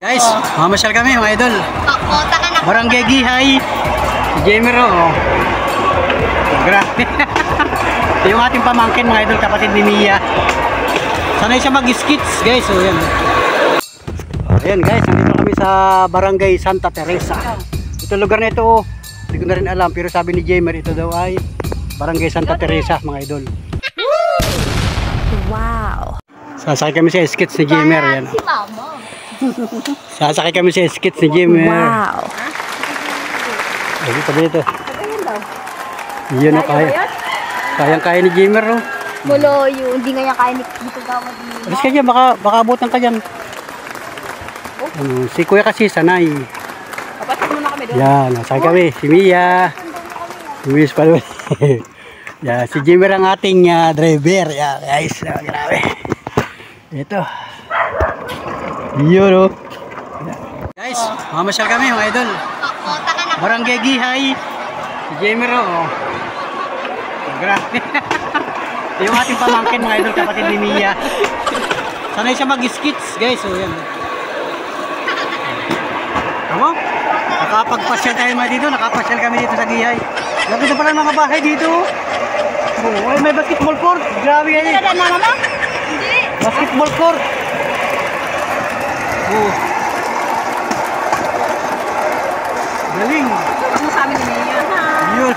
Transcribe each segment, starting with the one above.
Guys, mamasyal kami mga idol. Kota ka na. Barangay Gihay. Si Jamer grabe. Yung ating pamangkin mga idol, kapatid ni Mia. Sanay siya mag-skits guys. So yan. Ayan guys, nandito kami sa Barangay Santa Teresa. Ito lugar na ito, hindi ko na rin alam, pero sabi ni Jamer ito daw ay Barangay Santa Teresa mga idol. Wow. Sasakay kami sa skits ni Jamer yan. Si Mama. Sasakay kami sa skits ni Jamer. Wow. Dito dito. Yun o kaya. Kayang-kaya ni Jamer o. Moloyo, hindi nga yan kaya dito gawad niya. Alis ka dyan, baka abutan ka dyan. Si Kuya kasi sanay. Kapatid muna kami doon. Yan, nasakay kami. Si Mia. Si Miss Palwe. Yan, si Jamer ang ating driver. Yan, guys. Grabe. Ito. Yun o. Guys, mamasyal kami mga idol. Kota ka na. Barangay Gihay. Si Jamer o. Grabe. Yung ating pamangkin mga idol, kapatid ni Mia. Sanay siya mag-skits guys. So yan. Tama? Nakapagpasyal tayo mga dito. Nakapasyal kami dito sa Gihay. Grabe na pala mga bahay dito. Oh, ay, may basketball court. Grabe yan eh. Hindi na mama? Hindi. Basketball court. Oh. Galing. Ano sa amin ni Mia? Yun.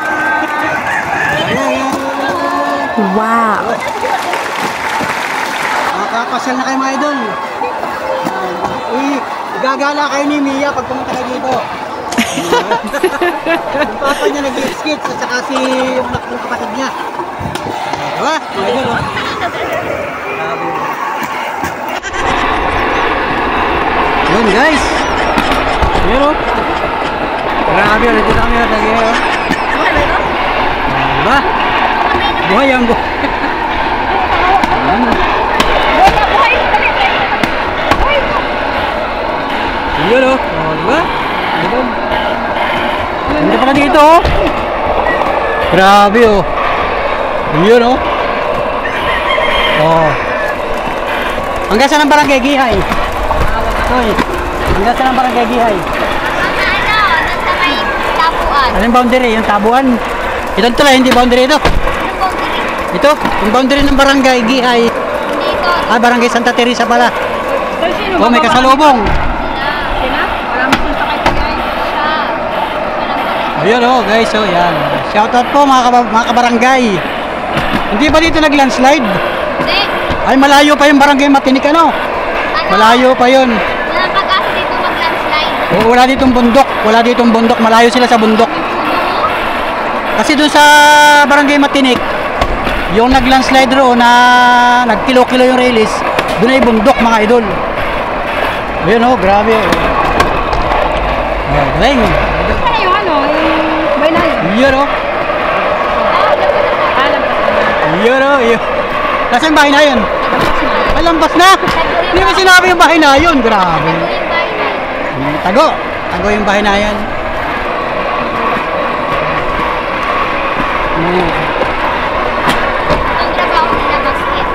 Ayan. Wow. Nakakapasyal na kayo mga idol. Gagala kayo ni Mia pag pumunta kayo dito. Yung papa niya nag-skits at saka si yung kapatid niya. Diba? Mga idol oh. Yun guys. Yun oh. Grabe oh. Nandito kami na tagay oh. Diba? Buhay ang buhay. Yun o. O, diba? Hindi pala dito o. Grabe o. Yun o. O. Hanggang saan ang Barangay Gihay? Hoy. Hanggang saan ang Barangay Gihay? Nasa may tapuan. Anong boundary? Yung tabuan? Ito tuloy, hindi boundary ito. Ito, yung boundary ng Barangay Gihay. Dito. Ah, Barangay Santa Teresa pala. Oh, may kasalubong. Sina? Wala mo kung sakay ka guys. Ayun oh, guys, oh, yan. Shoutout po mga kabarangay. Hindi ba dito nag-landslide? Hindi. Ay, malayo pa yung Barangay Matinik, ano? Malayo pa yun. Wala pag-asa dito mag-landslide. Oh, wala ditong bundok. Wala ditong bundok. Malayo sila sa bundok. Kasi doon sa Barangay Matinik, yung nag-landslide roon na nagkilo-kilo yung release, doon ay bundok mga idol. Ayun oh, grabe oh. Galing. Ano yung ano? Yung baynay? Yun oh. Yun oh, yun. Nasaan bahay na yun? Ay, lampas na. Hindi mo sinabi yung bahay na yun. Grabe. Tago. Tago yung bahay na yan. Ang trabaho nila basket.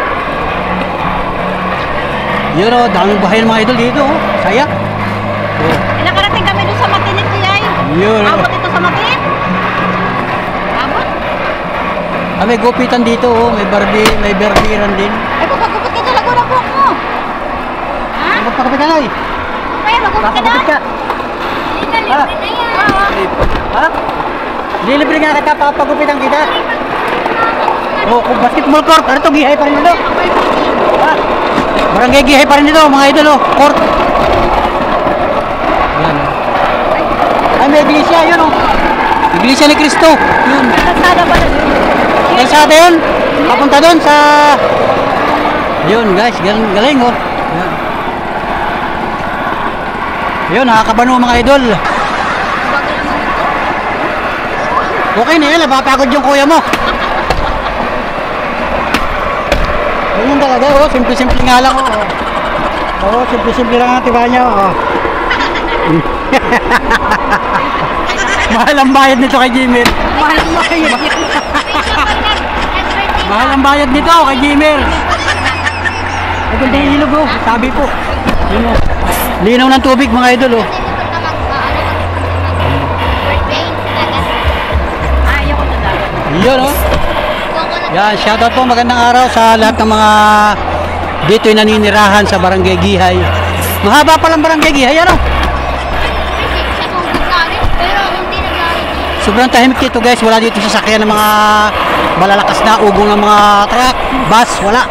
Yun o, daming bahay ng mga idol dito oh. Saya. Oh. Nakarating kami doon sa Matinik Yay. Yun o. Abot ito sa Matinik? Abot? Ah, may gupitan dito oh. May barbiran din. Ay, magagupit ka talaga na buhok mo. Ha? Ba't pa kapitan ay? Kaya magagupit ka Papagupit ka. Libre na yan. Ha? Lilibre nga kita, papagupitan kita. Oh, basketball court. Ano to, Gihay pa rin ito? Ha? Barangay Gihay pa rin ito, mga idol oh. Court. Ayan oh. Ay, may iglesia, yun oh. Iglesia ni Cristo. Yun. Kasada pa rin. Kalsada yun. Papunta doon sa... Yun guys, galing oh. Ayan. Yun, nakakabano mga idol. Okay na yan, napapagod yung kuya mo. Ganyan talaga, oh, simple-simple nga lang, oh. Oh, simple-simple lang ang tiba niya, oh. Mahal ang bayad nito kay Jamer. Mahal ang bayad. Mahal ang bayad nito kay Jamer. Ay, ganda yung ilog, oh. Sabi po. Yun, oh. Linaw ng tubig mga idol oh. Birthday, dagat. Ayaw ko sa dagat. Yun oh. Yan, shoutout po, magandang araw sa lahat ng mga dito'y naninirahan sa Barangay Gihay. Mahaba palang Barangay Gihay, ano? Sobrang tahimik dito guys, wala dito sasakyan ng mga malalakas na ugong ng mga truck, bus, wala.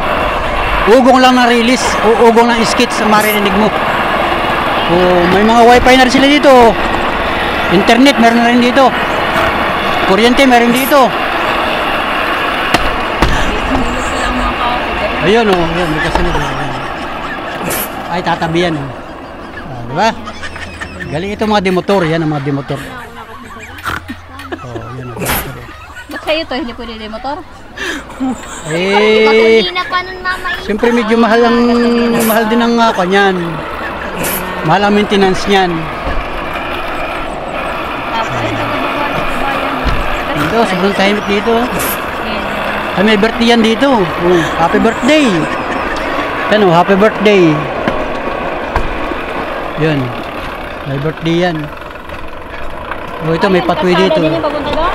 Ugong lang ng release, ugong ng skits ang maririnig mo. May mga wifi na rin sila dito. Internet meron na rin dito. Kuryente meron dito. Ayun oh, ayun, may kasunod. Ay, tatabi yan oh. Diba? Galing ito mga demotor, yan ang mga demotor. Oh, yan oh. Ba't sa'yo to, hindi pwede yung motor? Eh, siyempre medyo mahal din ang kanyan. Mahal ang maintenance niyan. Dito, sobrang tahimik dito. Ay, may birthday yan dito. Happy birthday. Ano, happy birthday. Yun. May birthday yan. Ito, may patwi dito. Hindi yung papunta doon?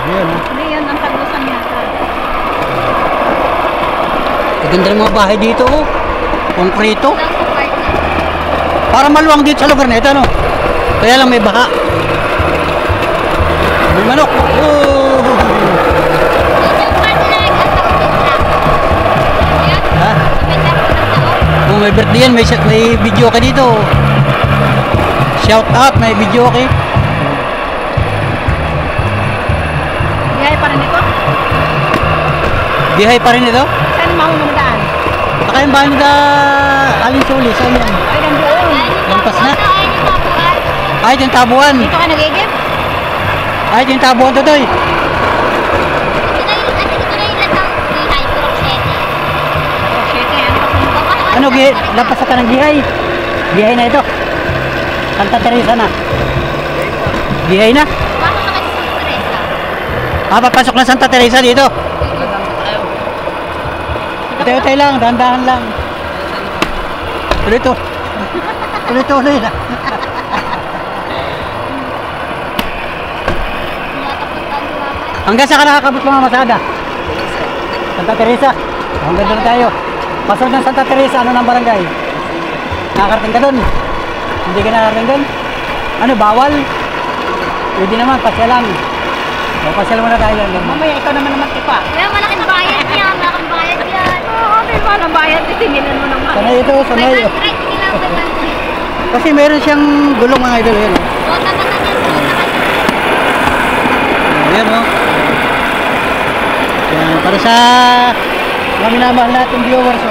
Yun. Hindi yan, ang taglusan niya. Maganda ng mga bahay dito, oh. Konkreto. Para maluwang dito sa lugar na ito, ano? Kaya lang may baha. May manok. Oh. Ha? Oh, may birthday yan, may video ka dito. Shout out, may video okay. Bihay pa rin ito? Bihay pa rin ito? Saan yung mamunadaan? Baka yung bahay nila Aling Suli, saan yan? Ay, nandoon. Lampas na? Ay, ito yung tabuan. Dito ka nag-igib? Ay, ito yung tabuan, Totoy. Ano, lampas ka ng Gihay? Gihay na ito. Santa Teresa na. Gihay na? Papasok na Santa Teresa dito. Utay-utay lang, dahan-dahan lang. Tuloy-tuloy. Tuloy-tuloy na. Hanggang sa ka nakakabot mga masada? Santa Teresa. Hanggang doon tayo. Pasok ng Santa Teresa, ano ng barangay? Nakakarating ka doon? Hindi ka nakakarating doon? Ano, bawal? Pwede naman, pasyalan. O, pasyal muna tayo. Mamaya, ikaw naman tipa. Kaya malaking bayad niya, malaking bayad yan. Oo, may malang bayad. Titinginan mo naman. Sanay ito, sanay. Kasi meron siyang gulong mga idol. Yan, ayan o. Yan, para sa mga minamahal natin viewers.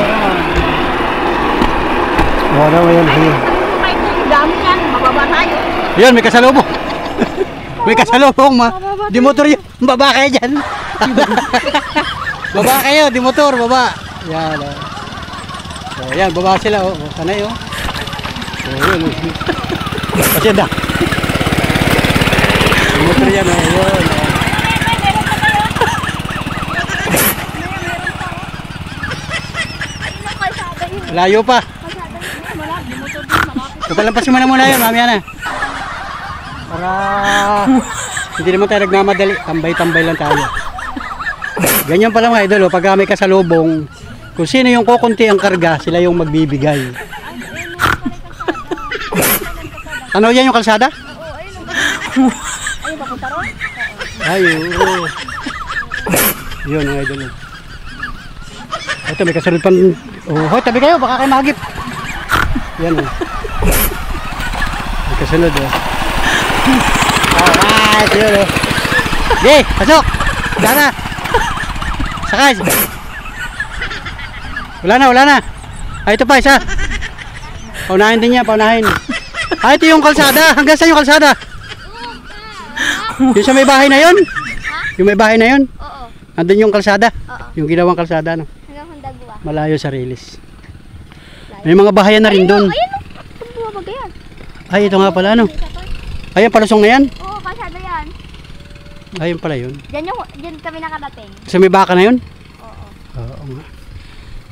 Wala mo yan. May dami yan. Mababa tayo. Yan, may kasalubong. May kasalubong. Di motor yun. Baba kayo dyan. Baba kayo, di motor. Baba. Yan o. So, yan, baba sila o. Sanay o. So, yun o. Kasi da. Di motor yan o. Yun o. Layo pa. Pagkalampasin mo na muna yun, mamaya na. Para hindi naman tayo nagmamadali. Tambay-tambay lang tayo. Ganyan pala mga idol, pag may kasalubong, kung sino yung kukunti ang karga, sila yung magbibigay. Ano yan yung kalsada? Ayun, papunta ron? Ay, oo. Yun mga idol. Ito may kasunod pang... Oh, hoy, tabi kayo, baka kayo mahagip. Yan oh. May kasunod oh. Alright, yun oh. Okay, pasok. Wala na. Sakay. Wala na. Ay, ito pa, isa. Paunahin din niya, paunahin. Ay, ito yung kalsada. Hanggang saan yung kalsada? Yung sa may bahay na yun? Yung may bahay na yun? Oo. Andun yung kalsada? Oo. Yung ginawang kalsada, no? Hanggang Hundagwa. Malayo sa Rilis. May mga bahayan na rin doon. Ayun o. Bumabag yan. Ay, ito nga pala, ano? Ayan, palusong na yan? Oo, kalsada yan. Ayun pala yun. Diyan kami nakadating. Sa may baka na yun? Oo. Oo nga.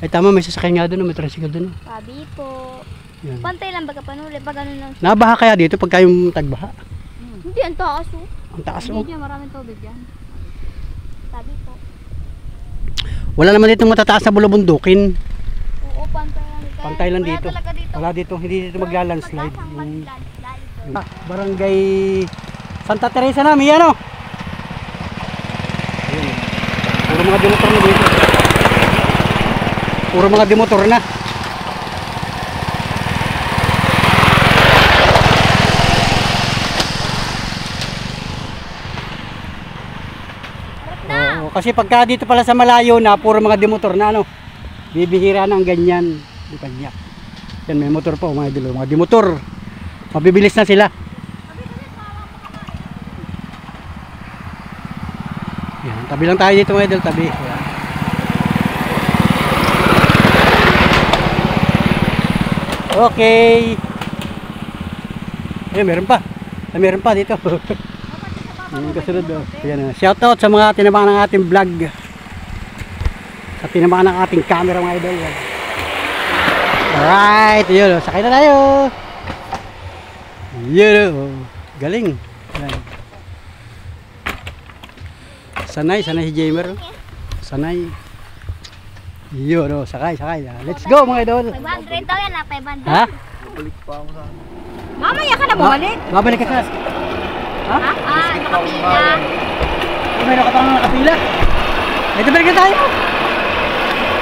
Ay, tama, may sasakyan nga doon, may tricycle doon. Sabi po. Yan. Pantay lang baga panuli pag ano lang. Nabaha kaya dito pagka yung tagbaha? Hindi, ang taas oh. Ang taas oh. Hindi dyan, maraming tubig yan. Sabi po. Wala naman dito matataas na bulubundukin. Oo, pantay lang. Pantay lang Wala dito. talaga dito. Wala dito, hindi dito maglalandslide. Pagkasang landslide. Barangay Santa Teresa na, Mia, no? Ayun. Puro mga demotor na dito. Puro mga demotor na. Oo, kasi pagka dito pala sa malayo na, puro mga demotor na, ano? Bibihira na ang ganyan. Di kanya. Yan, may motor pa, mga idol. Mga demotor. Mabibilis na sila. Yan, tabi lang tayo dito mga idol, tabi. Yan. Okay. Ayun, meron pa. Ay, meron pa dito. Yung kasunod, oh. Ayan, shoutout sa mga tinabangan ng ating vlog. Sa tinabangan ng ating camera mga idol. Yan. Alright, yun, sakay na tayo. Yun, galing. Yan. Sanay si Jamer. Sanay. Yun, sakay. Let's go mga idol. 500 daw yan, 500. Ha? Mamaya ka na bumalik. Babalik ka sa... Ha? Nakapila. May nakatang na nakapila. Ito balik na tayo.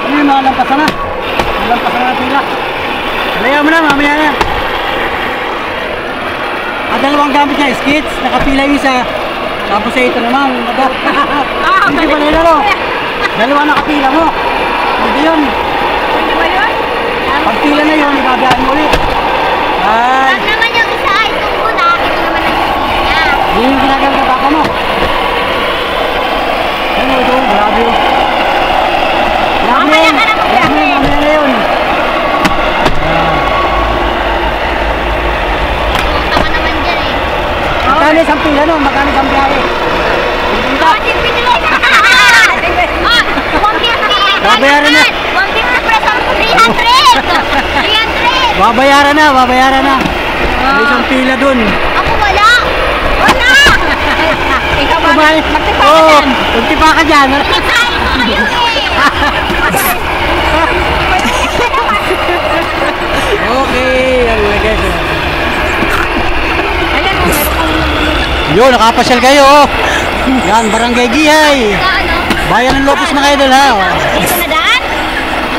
Ano yung mga lampasan na? Mga lampasan na pila. Alaya mo na, mamaya na. Dalawang gamit niya, skits. Nakapila yung isa. Tapos ito naman. Hindi pa nila, no? Dalawa nakapila mo. Hindi yun. Hindi ba yun? Pagpila na yun, ibabiyaan mo ulit. Ay. Pag naman yung isa ay tungko na, ito naman ang niya. Yun yung ginagamit na baka mo. Ano ito? Grabe yun. Mamaya ka na magbiyahe. Mamaya na yun. Tama naman dyan eh. Magkano isang pila no? Magkano isang biyahe? Oh, tipid nila yun. Ah, 150. Babayaran na. 150 plus ang 300. 300. Babayaran na. May isang pila dun. Ako wala. Wala. Ikaw ba? Kumay. Magtipa ka Oo, dyan. magtipa ka dyan. Pinakain ko kayo Okay. Yan mga guys. Ayan, oh, meron kang Yun, nakapasyal kayo. Oh. Yan, Barangay Gihay. Sa ano? Bayan ng Lopez mga idol ha. Oh. dito na daan.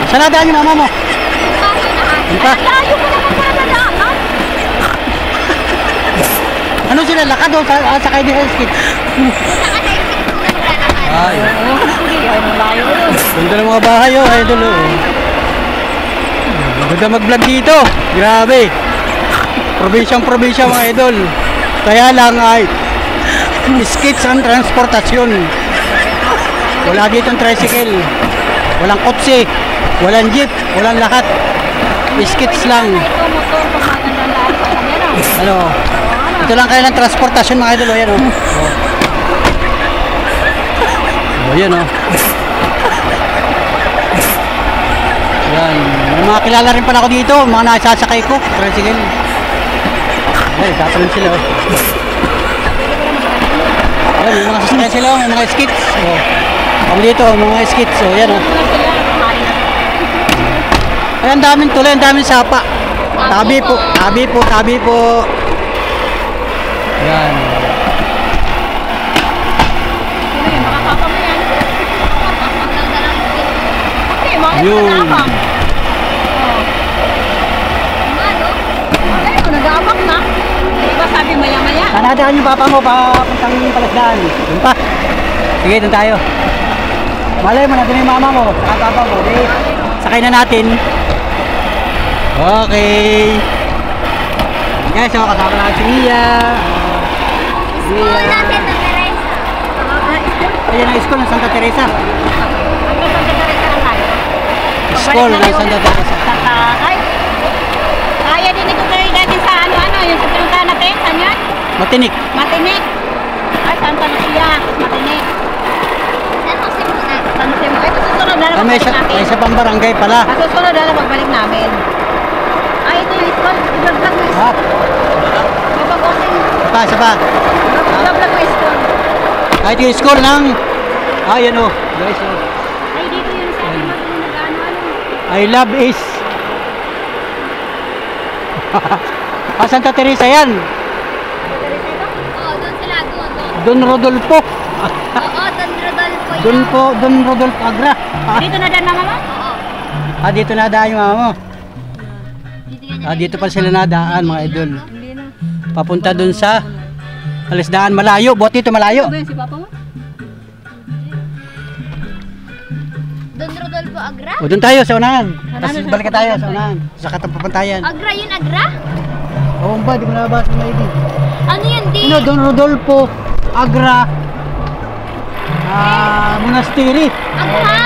Saan nadaan yung mama mo? Kaso na ha. Ano pa? Layo ko naman para na daan. Ano sila? Lakad o sakay di skits? Naka-type ko na naglalakad. Ay. Ay, malayo yun. Ganda ng mga bahay oh, idol oh. Ganda mag-vlog dito. Grabe. Probinsyang mga idol. Kaya lang ay skits ang transportasyon. Wala ditong tricycle. Walang kotse. Walang jeep. Walang lahat. Skits lang. Ito, motor, pamagandang daan sa kamera. Ano? Ito lang kaya ng transportasyon mga idol oh. Yan oh. Oh, yan oh. Yan. May mga kilala rin pala ako dito. Mga nasasakay ko. Tricycle. Ay, tatalon sila oh. Yan, may mga sasakay sila oh. May mga skits. Oh. Ako dito, mga skits. Oh, yan oh. Ay, ang daming tuloy, ang daming sapa. Tabi po. Yan. Sino yun? Makakapa mo yan. Okay, bakit Yun. mo nag-aabang? Ano? Ayun, nag-aabang na. Di ba sabi maya-maya? Nanadaan yung papa mo papuntang Palasdaan. Doon pa. Sige, doon tayo. Malay mo na doon yung mama mo. Saka papa mo. Di, sakay na natin. Okay. Guys, so kasama lang si Mia. School natin sa Teresa. Ayan ang school ng Santa Teresa. Hanggang Santa Teresa lang tayo. School ng Santa Teresa. Ay, kaya din ito kayo dati sa ano, yung sa pinuntahan natin. Saan yan? Matinik. Matinik. Ay, Santa Lucia. Matinik. Ano si Muna? San Jose mo. Ito susunod na lang May pagbalik namin. isa pang barangay pala. Susunod na lang pagbalik namin. Ay, ito yung isa. school. I-vlog mo yung Ha? babagosing. Isa pa. I-vlog mo yung school. Ay, ito yung school ng... Ayan o. Guys, oh. Ay, dito yun sa akin mag-ano. I love is... Santa Teresa yan. Oo, doon sila. Don Rodolfo. Oo, doon Rodolfo yan. Don Rodolfo Agra. Dito na dyan mama mo? Oo. Dito nadaan yung mama mo. Dito nga Dito pa sila nadaan mga idol. Hindi na. Papunta dun sa Alisdaan, malayo. Buhat dito malayo. Ano ba yun si papa mo? Don Rodolfo Agra? O dun tayo sa unahan. Ano, Tapos sa balik tayo sa papunta? unahan. Sa katapapantayan. Agra yun, Agra? Oo ba, di ko nabasa na ID. Ano yun, di? Ano, Don Rodolfo Agra Monastery. Agra?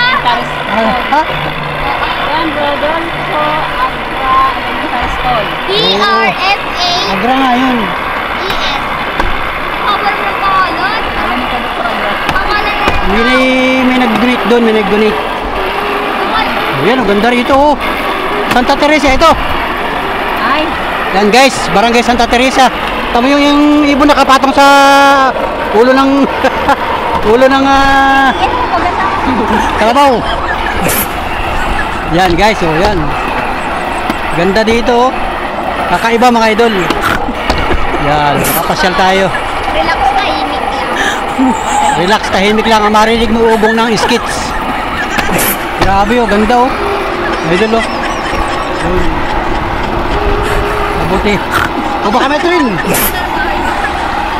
Ha? Yan, Rodolfo Agra Elementary School. D-R-S-A-E-S. Agra nga yun. Cover ng pangalan? Alam mo ka Dr. Agra? Pangalan na May nag-donate doon, may nag-donate. yun. Ayan, ang ganda rito oh. Santa Teresa ito. Ay, Yan guys, Barangay Santa Teresa. Tama yung ibon nakapatong sa ulo ng ulo ng kalabaw. Yan guys, oh yan. Ganda dito oh. Kakaiba mga idol. Yan, nakapasyal tayo. Relax, tahimik lang. Relax, tahimik lang. Ang marinig mo ubong ng skits. Grabe oh, ganda oh. Idol oh. Yun. Mabuti. O baka may train. Yun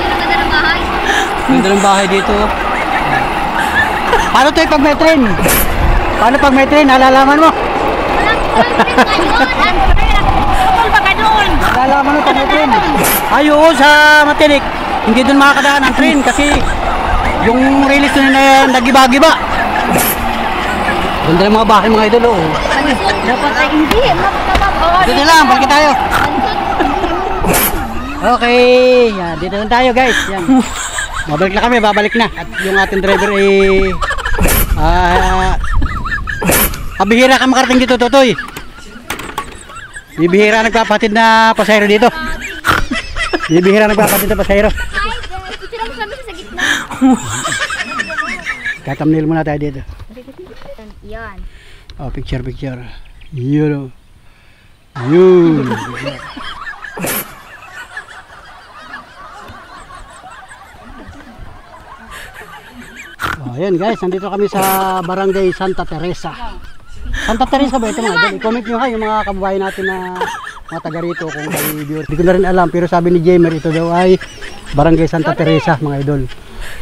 ang ganda ng bahay. Ganda ng bahay dito. Paano to pag may train? Paano pag may train? Nalalaman mo? Walang ngayon. tungkol ba ka doon? Nalalaman mo pag may train? Ay oo, sa Matinik. Hindi doon makakadaan ang train kasi yung release doon na nagiba-giba. Ganda ng mga bahay mga idol oh. Dapat ay hindi. Dito lang, balik tayo. Okay, yan, dito lang tayo guys. Yan. Babalik na kami, babalik na. At yung ating driver ay bihira ka makarating dito, Totoy. Bihira nagpapatid na pasahero dito. Bihira nagpapatid na pasahero. Ay, gusto lang kami sa gitna. Katamnil muna tayo dito. Yan. Oh, picture. Yun oh. Yun. Oh, ayan guys, nandito kami sa Barangay Santa Teresa. Santa Teresa ba ito mga idol? I-comment nyo ha yung mga kababayan natin na mga taga rito kung kayo viewer. Hindi ko na rin alam pero sabi ni Jamer ito daw ay Barangay Santa Teresa mga idol.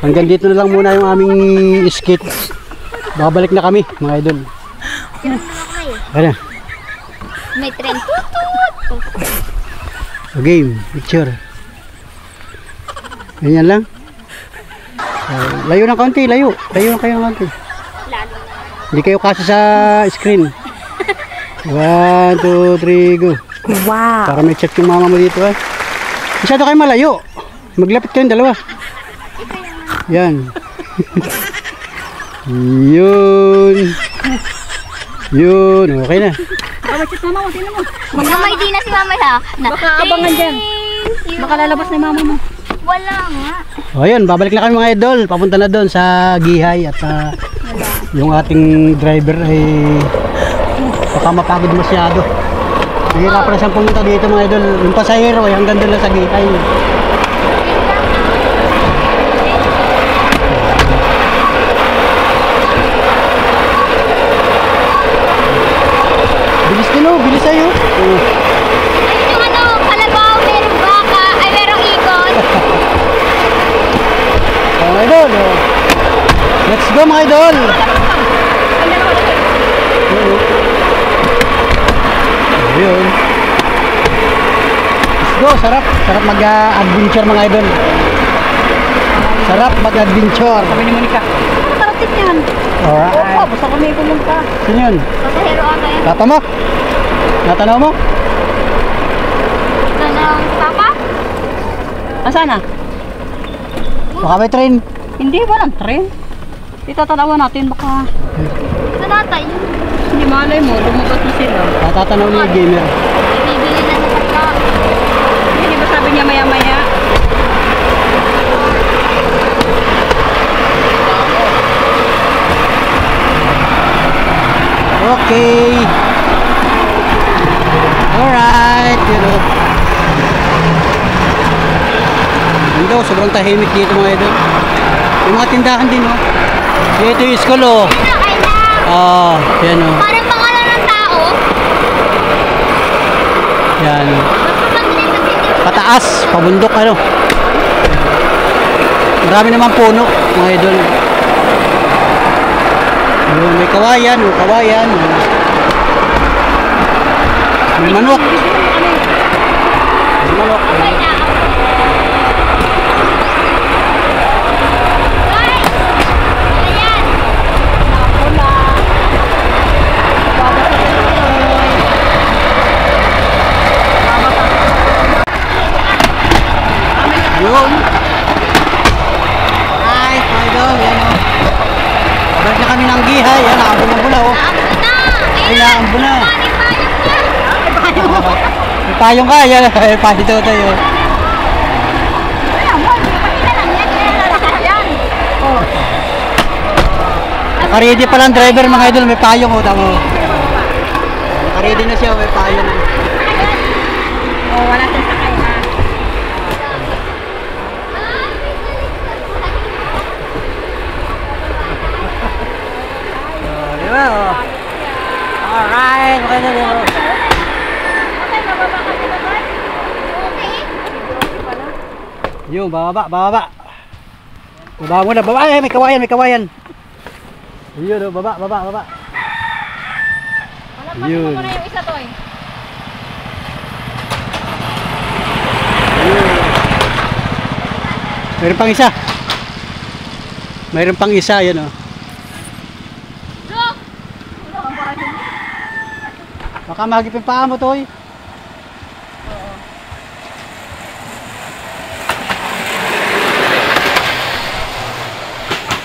Hanggang dito na lang muna yung aming skits. Babalik na kami mga idol. Ayan. May trend. Tutut. So game, picture. Ganyan lang. Layo ng konti, layo. Layo lang kayo ng konti. Lalo na. Hindi kayo kasi sa screen. 1, 2, 3, go. Wow. Para may check yung mama mo dito ha. Masyado kayo malayo. Maglapit kayong dalawa. Yan. Yun, okay na. Kabachit mama mo, tingnan mo. Magkamay din na si mama ha. Baka abangan dyan. Baka lalabas na yung mama mo. Wala nga. O yun, babalik na kami mga idol. Papunta na doon sa Gihay at yung ating driver ay baka mapagod masyado. Nahirapan na siyang pumunta dito mga idol. Yung pasahero ay hanggang doon lang sa Gihay. Bilis din oh, bilis sa'yo. Ayun yung ano, kalabaw, merong baka, ay merong ikot. Mga idol, oh. Let's go mga idol. Ayun. Let's go, sarap mag-adventure mga idol. Sarap mag-adventure. Sabi ni Monica. Karating yan. Alright. Basta kami pumunta. Sino yun? Pasahero ata yan. Tata mo? Natanaw mo? Ito ng papa? Asan na? Baka may train. Hindi ba ng tren? Itatanawan natin baka Ito nata yun. hindi malay mo, lumagot na sila. Tatanaw ni Gamer. Bibili na sa Ganda oh, sobrang tahimik dito mga idol. Yung mga tindahan din oh. Dito yung school oh. Ay lang. Ah, yan oh. Parang pangalan ng tao. Yan oh. Mapapaglinda dito. Pataas, pabundok ano. Marami naman puno mga idol. Ayun, may kawayan, oh, kawayan. Oh. May manok. May manok. Okay na. Guys! Ayan. Yun. Hi, idol. Yan o. Balik na kami ng gihay. Yan, nakabon ng bula o. Naambun na. Ay, naambun na. Payong niya. May payong ka. Yan, may payong daw tayo. Ayan mo, pati na lang yan. Kinalalakas yan. Nakaready pala ang driver mga idol. May payong o. Tamo. Nakaready na siya. May payong. Oh, wala siyang sakay na. Di ba o? Alright. Okay na yun. Okay, mababa ka dito, boy. Yun, bababa, bababa. Baba mo na, baba. Ay, may kawayan, may kawayan. Yun, baba, baba, baba. Malampasin Yun. mo muna yung isa, Toy. Mayroon pang isa. Mayroon pang isa, yan o. Look! Baka mahagip yung paa mo, Toy.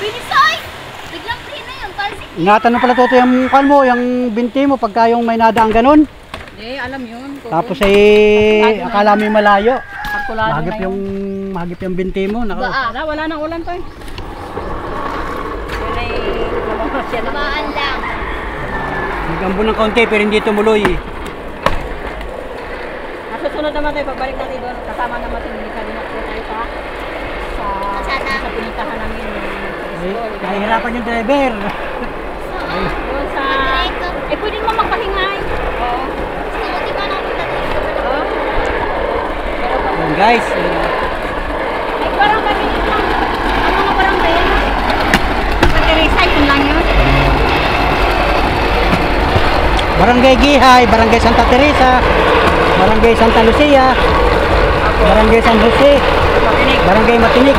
Binisoy! Biglang free na yun. Talsik. Ingatan mo pala, Toto, yung kan mo, yung binti mo, pagka yung may nadaang ganun. Hindi, alam yun. Tapos ay, akala mo yung malayo. Kalkulado Mahagip na yun. mahagip yung binti mo. Nako. Wala nang ulan, Toy. Yun ay lumabas yan. Tamaan lang. Nagambon ng konti, pero hindi tumuloy. Nasusunod naman tayo pagbalik natin doon. Kasama naman si Monica. Dinakpo tayo sa pinuntahan namin. Ay, nahihirapan yung driver. Doon sa... Diretso. Eh, pwede naman magpahingay. Oo. Gusto mo, di ba napunta dito? Oo. Yan guys. Ay, parang kami dito. Ang mga barangay yan. Sa Teresa, yun lang yun. Barangay Gihay, Barangay Santa Teresa, Barangay Santa Lucia, Barangay San Jose, Barangay Matinik,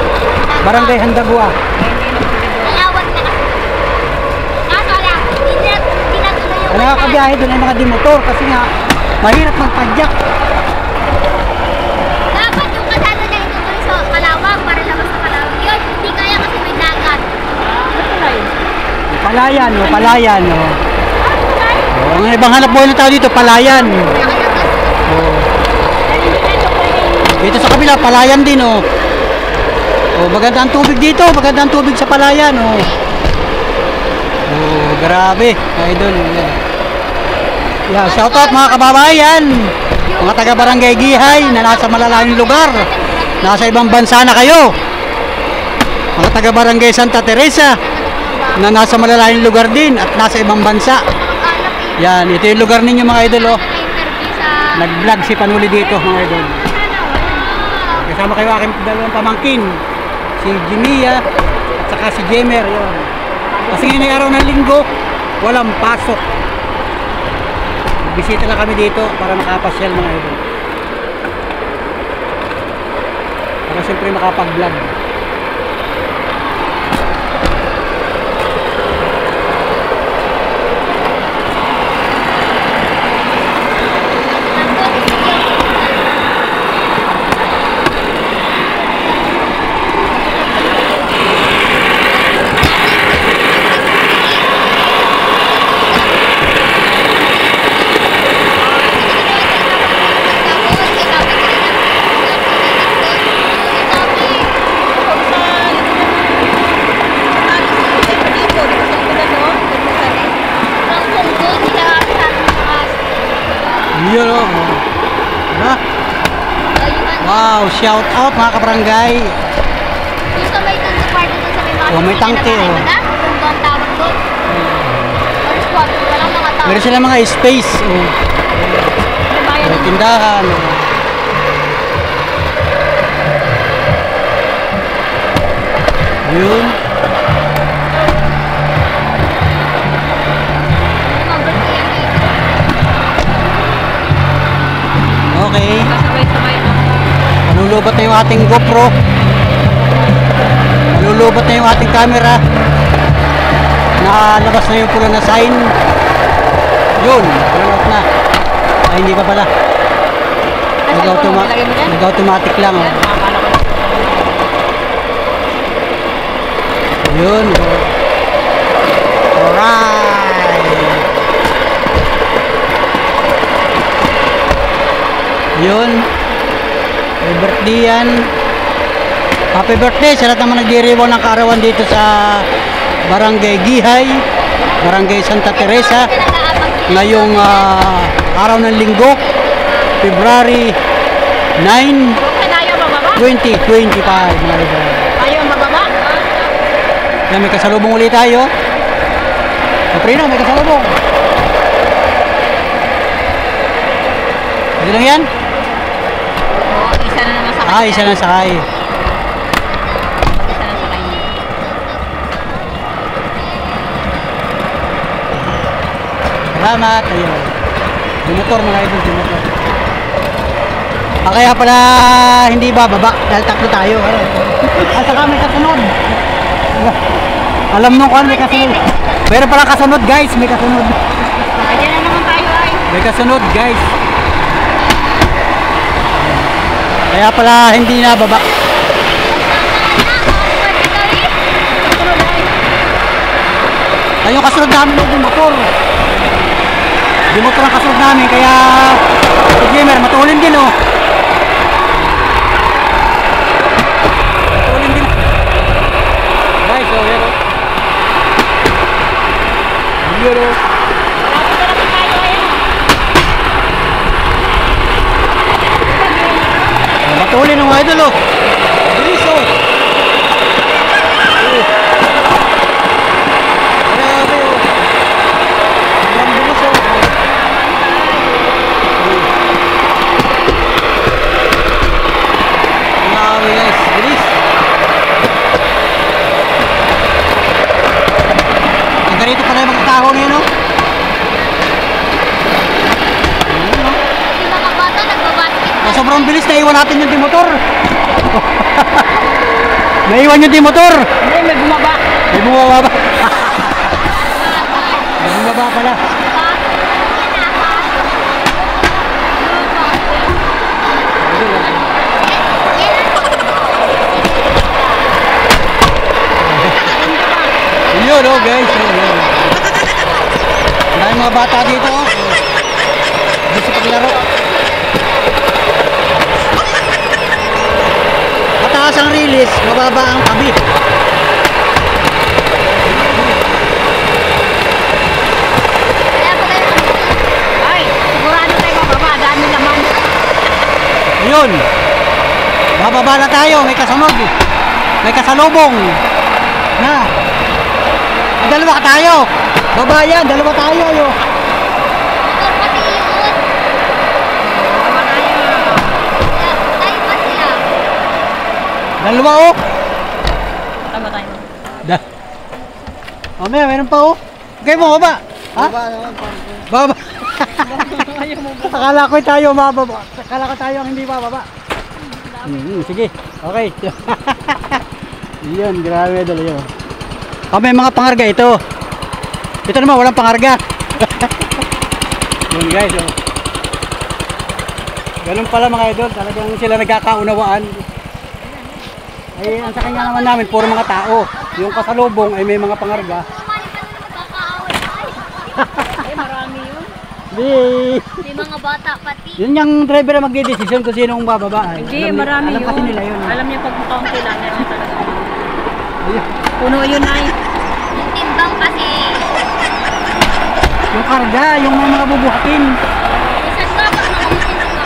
Barangay Handagua. Malawak na kasi. Kaso lang, hindi natuloy yung Ang nakakabiyahe doon ay mga dimotor kasi nga mahirap magpadyak. dapat yung kasada na itutuloy sa Kalawag para labas sa Kalawag. Yun, hindi kaya kasi may dagat. Palayan, o, palayan. O. Ang ibang hanap buhay ng tao dito, palayan. O. Dito sa kabila, palayan din. O. O, maganda ang tubig dito, maganda ang tubig sa palayan. O. O, grabe. Idol. Yeah, shout out mga kababayan. Mga taga Barangay Gihay na nasa malalayong lugar. Nasa ibang bansa na kayo. Mga taga Barangay Santa Teresa na nasa malalayong lugar din at nasa ibang bansa. Yan, ito yung lugar ninyo mga idol. Oh. Nag-vlog si Panuli dito mga idol. Kasama kayo aking dalawang pamangkin. Si Jimia at saka si Jemer. Yun. Kasi ngayon ay araw ng linggo, walang pasok. Bisita lang kami dito para makapasyal mga idol. Para siyempre makapag-vlog. Wow, shout out mga kabarangay. Yung sa may tanto party doon sa may mga Oh, may tangke, oh. Kung ba ang tawag doon? Or squad, walang mga tao. Meron sila mga space. Oh. May bayan May na. tindahan. Oh. Yun. Okay. Kasabay-sabay na. Malulubat na yung ating GoPro. Malulubat na yung ating camera. Nakalabas na yung pula na sign. Yun. Malulubat na. Ay, hindi pa pala. Nag-automatic lang. Oh. Yan, makakala ko. Yun. Alright. Yun. Happy birthday yan. Happy birthday sa lahat naman nagdiriwang ng kaarawan dito sa Barangay Gihay, Barangay Santa Teresa. Ngayong araw ng linggo, February 9, Tayo bababa? 2025. Mga idol. Tayo ang bababa? Yan, may kasalubong ulit tayo. Kaprino, may kasalubong. Ito lang yan? Oo, isa na naman sa kanya. Isa na sakay. Isa na sa kanya. Salamat. Ayun. Dimotor mga idol, dimotor. Kaya pala hindi bababa dahil tatlo tayo. At saka may kasunod. Alam nung kung may kasunod. Pero pala kasunod guys, may kasunod. Ayan na naman tayo ay. May kasunod guys. Kaya pala hindi na baba. Ay, yung kasunod namin yung motor. Yung motor ang kasunod namin, kaya gamer, matulin din oh. Matulin din. Guys, oh, yan oh. Yun oh. Matulin ng mga idol oh. Bilis oh. Grabe oh. Ang bilis oh. Grabe guys, bilis. Ang ganito pala yung mga tao na yun oh. Yung mga bata nagbabasket. Sobrang bilis, naiwan natin yung motor. Naiwan yung motor. Hindi, may bumaba. May bumaba ba? May bumaba pala. Yun oh guys. Yun. Maraming mga bata dito oh. Gusto paglaro. Mataas ang release, mababa ang tabi. Ay, sigurado tayo bababa. Dami naman. Ayun. Bababa na tayo, may kasunod. May kasalubong. Na. Dalawa ka tayo. Baba yan, dalawa tayo. Ayo. Motor pati yun. Bababa tayo. Tayo pa sila. Dalawa oh. Tama tayo. Mamaya, meron pa oh. Okay mo, baba. Ha? Baba. Akala ko tayo mababa. Akala ko tayo ang hindi bababa. Sige. Okay. Yun, grabe dala yun. May mga pangarga ito. Ito naman, walang pangarga. Yun guys. Oh. Ganun pala mga idol. Talagang sila nagkakaunawaan. Ay, ang sa kanya naman namin, puro mga tao. Yung kasalubong ay may mga pangarga. Eh, marami yun. Di. May mga bata pati. Yun yung driver na magdidesisyon kung sino ang bababa. Hindi, Alam marami alam yun. kasi nila yun. Alam niya pag kaunti lang. Yan talaga. Ayun. Puno yun ay. Yung timbang kasi. Yung karga, yung mga bubuhatin. Minsan ka pag nakamusin ng mga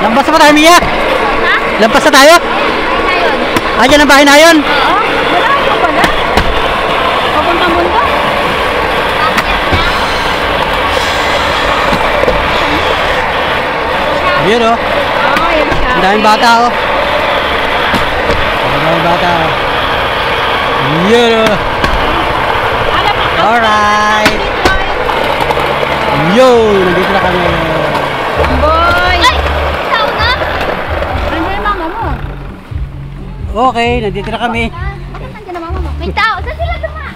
Lampas na ba tayo, Mia? Ha? Lampas na tayo? Ay na yun. Ah, dyan ang bahay na yun. Oo, wala ko pala. Papuntang mundo. Yun oh. Oo, yun siya. Ang daming bata oh. Ang daming bata oh. Yun oh. Alam mo, Alright. Yo, nandito na kami. boy. Ay! Ikaw na? Ano yung mama mo? Okay, nandito na kami. Bakit nandiyan na mama mo? May tao. Saan sila dumaan?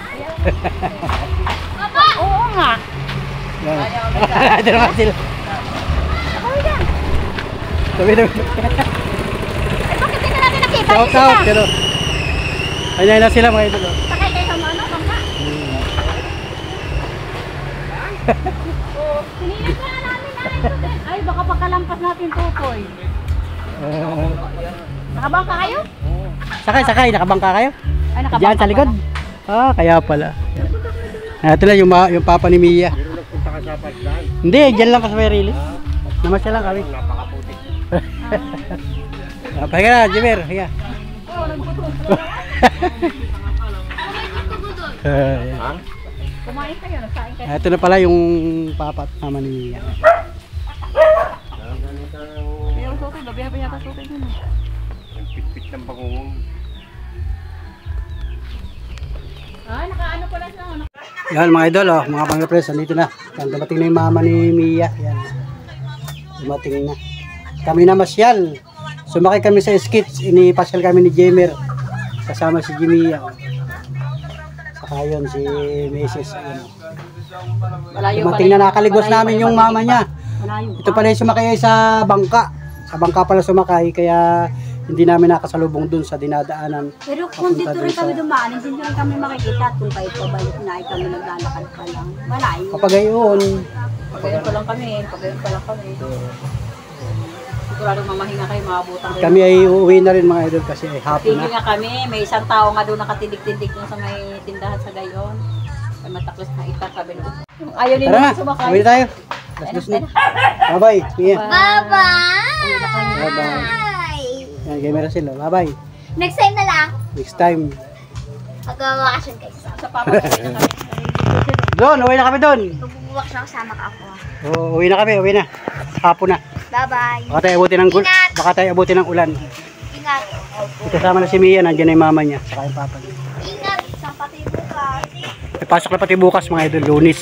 Papa! Oo nga. Nandito na sila. Ay, yan. Tabi. Ay, bakit hindi na natin nakita? Shout Yung out. sila. Pero, ayun na sila mga idol. oh. Sakay kayo sa ano, bangka. Hinihintay ka na namin. Ay, baka pagkalampas natin tutoy. Nakabangka kayo? Sakay. Nakabangka kayo? Ay, nakabangka Diyan sa likod. Ah, kaya pala. Ito na yung papa ni Mia. Hindi, diyan lang kasi may release. Namasya lang kami. Pahinga na, Jimer. Hiya. Kumain kayo, nagsain kayo. Ito na pala yung papa at mama ni Mia. Yung tutoy, gabi-gabi yata tutoy dun. Pit-pit ng pangungong. Ay, nakaano pala siya. Yan mga idol, oh, mga pang-repress, nandito na. Yan, dumating na yung mama ni Mia. Yan. Dumating na. Kami na masyal. Sumakay kami sa skits, inipasyal kami ni Jemer. Kasama si Jimmy. Saka yun, si Mrs. Ayun. Dumating na, nakaligwas namin yung mama niya. Malayo. Ito pala yung sumakay sa bangka. Sa bangka pala sumakay, kaya hindi namin nakasalubong dun sa dinadaanan. Pero kung dito Papunta rin dun kami sa- dumaan, hindi rin kami makikita at kung kayo pabalik na ay kami naglalakad pa lang. Malayo. Kapag ayun, Pagayon pa lang kami. Sigurado mamahinga kayo, maabutan kayo. kami ay uuwi na rin mga idol kasi ay hapon Tigil na. nga kami, may isang tao nga doon nakatidig-tidig doon sa may tindahan sa gayon. Ay mataklas na itak, sabi nung. Ayaw nila Tara na, sumakay. uwi na tayo. Last na. Bye-bye, Mia. Bye-bye! Bye-bye. Yan, Gamer sila. Bye-bye. Next time na lang. Next time. Mag-vacation guys. Sa papa kasi na kami. Doon, uwi na kami doon. Magbubuwak na kasama ka ako. Oo, uwi na kami, uwi na. Hapon na. Bye-bye. Baka tayo abutin ng Ingat. baka tayo abutin ng ulan. Ingat. Kasama na si Mia, nandiyan na yung mama niya, saka yung papa niya. Ingat. Isang pati bukas. May pasok na pati bukas mga idol, Lunes.